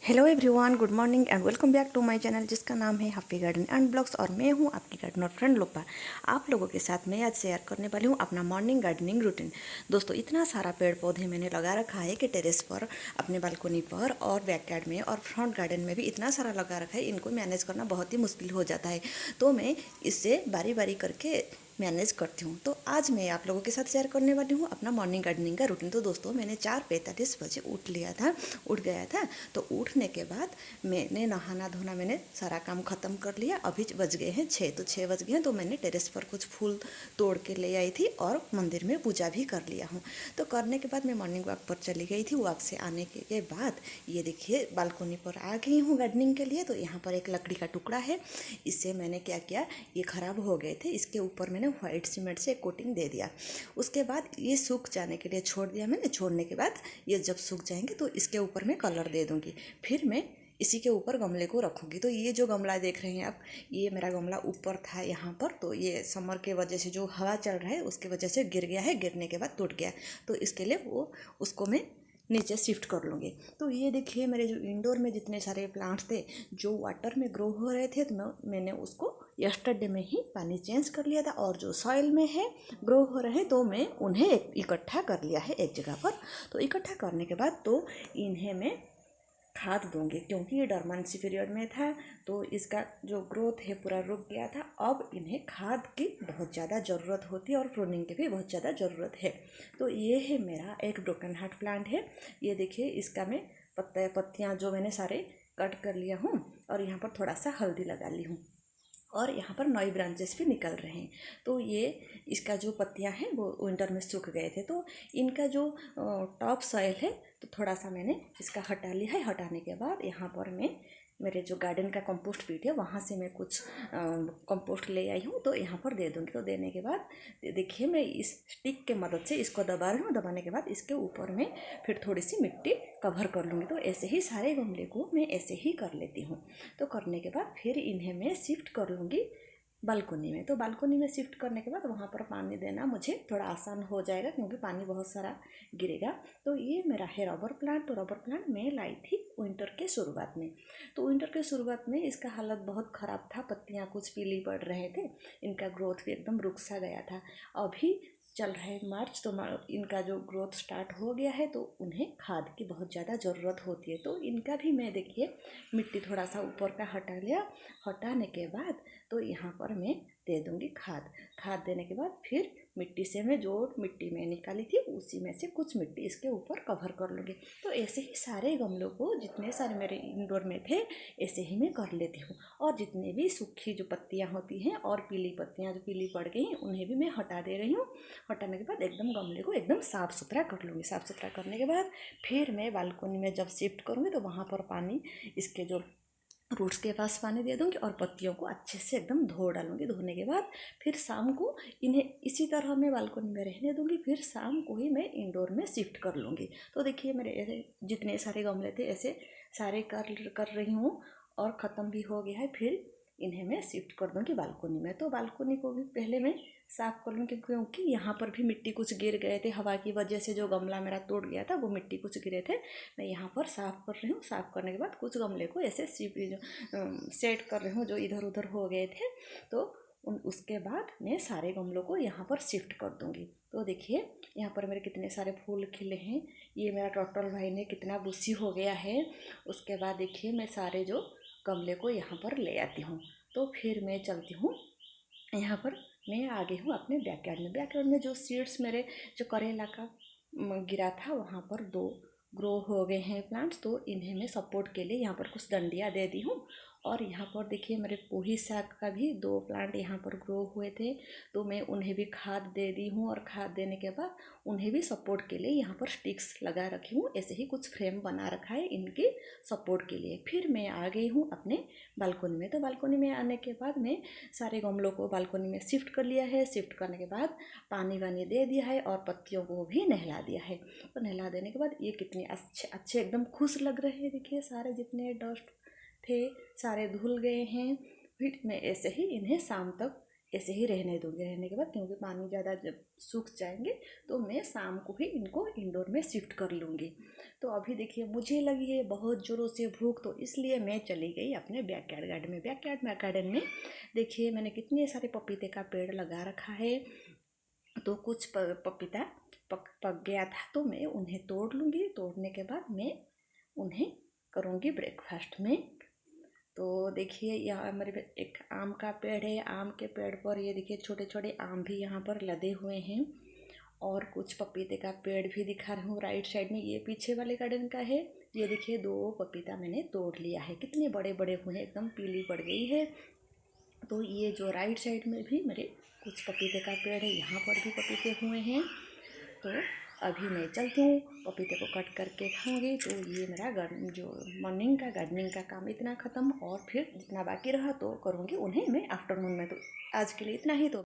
Hello everyone, good morning and welcome back to my channel जिसका नाम है happy garden and blogs. और मैं हूं आपकी गार्डनर फ्रेंड लोपा। आप लोगों के साथ मैं आज शेयर करने वाली हूं अपना मॉर्निंग गार्डनिंग रूटीन। दोस्तों, इतना सारा पेड़ पौधे मैंने लगा रखा है कि टेरेस पर, अपने बालकोनी पर और बैकयार्ड में और फ्रंट गार्डन में भी इतना सारा लगा रखा है, इनको मैनेज करना बहुत ही मुश्किल हो जाता है। तो मैं इससे बारी बारी करके मैनेज करती हूँ। तो आज मैं आप लोगों के साथ शेयर करने वाली हूँ अपना मॉर्निंग गार्डनिंग का रूटीन। तो दोस्तों, मैंने 4:45 बजे उठ गया था। तो उठने के बाद मैंने नहाना धोना, मैंने सारा काम ख़त्म कर लिया। अभी बज गए हैं 6, तो 6 बज गए हैं। तो मैंने टेरेस पर कुछ फूल तोड़ के ले आई थी और मंदिर में पूजा भी कर लिया हूँ। तो करने के बाद मैं मॉर्निंग वॉक पर चली गई थी। वॉक से आने के बाद ये देखिए बालकोनी पर आ गई हूँ गार्डनिंग के लिए। तो यहाँ पर एक लकड़ी का टुकड़ा है, इससे मैंने क्या किया, ये ख़राब हो गए थे, इसके ऊपर मैंने वाइट सीमेंट से कोटिंग दे दिया। उसके बाद ये सूख जाने के लिए छोड़ दिया मैंने। छोड़ने के बाद ये जब सूख जाएंगे तो इसके ऊपर मैं कलर दे दूँगी। फिर मैं इसी के ऊपर गमले को रखूँगी। तो ये जो गमला देख रहे हैं आप, ये मेरा गमला ऊपर था यहाँ पर। तो ये समर के वजह से जो हवा चल रहा है उसकी वजह से गिर गया है, गिरने के बाद टूट गया। तो इसके लिए उसको मैं नीचे शिफ्ट कर लूँगी। तो ये देखिए मेरे जो इंडोर में जितने सारे प्लांट्स थे जो वाटर में ग्रो हो रहे थे, तो मैंने उसको यस्टरडे में ही पानी चेंज कर लिया था। और जो सॉइल में है ग्रो हो रहे हैं तो मैं उन्हें इकट्ठा कर लिया है एक जगह पर। तो इकट्ठा करने के बाद तो इन्हें मैं खाद दूंगी, क्योंकि ये डोरमेंसी पीरियड में था तो इसका जो ग्रोथ है पूरा रुक गया था। अब इन्हें खाद की बहुत ज़्यादा ज़रूरत होती है और प्रूनिंग की भी बहुत ज़्यादा ज़रूरत है। तो ये है मेरा एक ब्रोकन हार्ट प्लांट है। ये देखिए, इसका मैं पत्तियाँ जो मैंने सारे कट कर लिया हूँ और यहाँ पर थोड़ा सा हल्दी लगा ली हूँ और यहाँ पर नई ब्रांचेस भी निकल रहे हैं। तो ये इसका जो पत्तियाँ हैं वो विंटर में सूख गए थे। तो इनका जो टॉप सॉइल है तो थोड़ा सा मैंने इसका हटा लिया है। हटाने के बाद यहाँ पर मैं मेरे जो गार्डन का कंपोस्ट पीट है वहाँ से मैं कुछ कंपोस्ट ले आई हूँ, तो यहाँ पर दे दूँगी। तो देने के बाद देखिए मैं इस स्टिक के मदद से इसको दबा रही हूँ। दबाने के बाद इसके ऊपर में फिर थोड़ी सी मिट्टी कवर कर लूँगी। तो ऐसे ही सारे गमले को मैं ऐसे ही कर लेती हूँ। तो करने के बाद फिर इन्हें मैं शिफ्ट कर लूँगी बालकोनी में। तो बालकोनी में शिफ्ट करने के बाद वहाँ पर पानी देना मुझे थोड़ा आसान हो जाएगा, क्योंकि पानी बहुत सारा गिरेगा। तो ये मेरा है रबर प्लांट। तो रबर प्लांट मैं लाई थी विंटर के शुरुआत में। तो विंटर के शुरुआत में इसका हालत बहुत ख़राब था, पत्तियाँ कुछ पीली पड़ रहे थे, इनका ग्रोथ भी एकदम रुक सा गया था। अभी चल रहा है मार्च, तो इनका जो ग्रोथ स्टार्ट हो गया है तो उन्हें खाद की बहुत ज़्यादा ज़रूरत होती है। तो इनका भी मैं देखिए मिट्टी थोड़ा सा ऊपर का हटा लिया। हटाने के बाद तो यहाँ पर मैं दे दूँगी खाद देने के बाद फिर मिट्टी से मैं जो मिट्टी मैं निकाली थी उसी में से कुछ मिट्टी इसके ऊपर कवर कर लूँगी। तो ऐसे ही सारे गमलों को, जितने सारे मेरे इंडोर में थे, ऐसे ही मैं कर लेती हूँ। और जितने भी सूखी जो पत्तियाँ होती हैं और पीली पत्तियाँ जो पीली पड़ गई हैं उन्हें भी मैं हटा दे रही हूँ। हटाने के बाद एकदम गमले को एकदम साफ़ सुथरा कर लूँगी। साफ़ सुथरा करने के बाद फिर मैं बालकोनी में जब शिफ्ट करूँगी तो वहाँ पर पानी, इसके जो रूट्स के पास पानी दे दूँगी और पत्तियों को अच्छे से एकदम धो डालूँगी। धोने के बाद फिर शाम को इन्हें इसी तरह मैं बालकोनी में रहने दूँगी। फिर शाम को ही मैं इंडोर में शिफ्ट कर लूँगी। तो देखिए मेरे ऐसे जितने सारे गमले थे ऐसे सारे कर रही हूँ और ख़त्म भी हो गया है। फिर इन्हें मैं शिफ्ट कर दूँगी बालकोनी में। तो बालकोनी को भी पहले मैं साफ़ कर लूँगी, क्योंकि यहाँ पर भी मिट्टी कुछ गिर गए थे हवा की वजह से। जो गमला मेरा टूट गया था वो मिट्टी कुछ गिरे थे, मैं यहाँ पर साफ़ कर रही हूँ। साफ़ करने के बाद कुछ गमले को ऐसे सेट कर रही हूँ जो इधर उधर हो गए थे। तो उसके बाद मैं सारे गमलों को यहाँ पर शिफ्ट कर दूँगी। तो देखिए यहाँ पर मेरे कितने सारे फूल खिले हैं। ये मेरा टर्टल भाई ने कितना बुशी हो गया है। उसके बाद देखिए मैं सारे जो गमले को यहाँ पर ले आती हूँ। तो फिर मैं चलती हूँ यहाँ पर, मैं आ गई हूँ अपने बैकयार्ड में। बैकयार्ड में जो सीड्स मेरे जो करेला का गिरा था वहाँ पर 2 ग्रो हो गए हैं प्लांट्स। तो इन्हें मैं सपोर्ट के लिए यहाँ पर कुछ डंडियाँ दे दी हूँ। और यहाँ पर देखिए मेरे पोही साग का भी 2 प्लांट यहाँ पर ग्रो हुए थे, तो मैं उन्हें भी खाद दे दी हूँ। और खाद देने के बाद उन्हें भी सपोर्ट के लिए यहाँ पर स्टिक्स लगा रखी हूँ। ऐसे ही कुछ फ्रेम बना रखा है इनके सपोर्ट के लिए। फिर मैं आ गई हूँ अपने बालकोनी में। तो बालकोनी में आने के बाद मैं सारे गमलों को बालकोनी में शिफ्ट कर लिया है। शिफ्ट करने के बाद पानी वानी दे दिया है और पत्तियों को भी नहला दिया है। तो नहला देने के बाद ये कितने अच्छे अच्छे एकदम खुश लग रहे हैं। देखिए सारे जितने डस्ट थे सारे धुल गए हैं। फिर मैं ऐसे ही इन्हें शाम तक ऐसे ही रहने दूँगी। रहने के बाद क्योंकि पानी ज़्यादा जब सूख जाएंगे तो मैं शाम को ही इनको इंडोर में शिफ्ट कर लूँगी। तो अभी देखिए मुझे लगी है बहुत ज़ोरों से भूख, तो इसलिए मैं चली गई अपने बैकयार्ड गार्डन में। बैकयार्ड गार्डन में देखिए मैंने कितने सारे पपीते का पेड़ लगा रखा है। तो कुछ पपीता पक गया था तो मैं उन्हें तोड़ लूँगी। तोड़ने के बाद मैं उन्हें करूँगी ब्रेकफास्ट में। तो देखिए यहाँ हमारे एक आम का पेड़ है। आम के पेड़ पर ये देखिए छोटे छोटे आम भी यहाँ पर लदे हुए हैं, और कुछ पपीते का पेड़ भी दिखा रही हूँ राइट साइड में। ये पीछे वाले गार्डन का है। ये देखिए 2 पपीता मैंने तोड़ लिया है, कितने बड़े बड़े हुए हैं, एकदम पीली पड़ गई है। तो ये जो राइट साइड में भी मेरे कुछ पपीते का पेड़ है, यहाँ पर भी पपीते हुए हैं। तो अभी मैं चलती हूँ, पपीते को कट करके खाऊंगी। तो ये मेरा जो मॉर्निंग का गार्डनिंग का काम इतना ख़त्म, और फिर जितना बाकी रहा तो करूँगी उन्हें मैं आफ्टरनून में। तो आज के लिए इतना ही। तो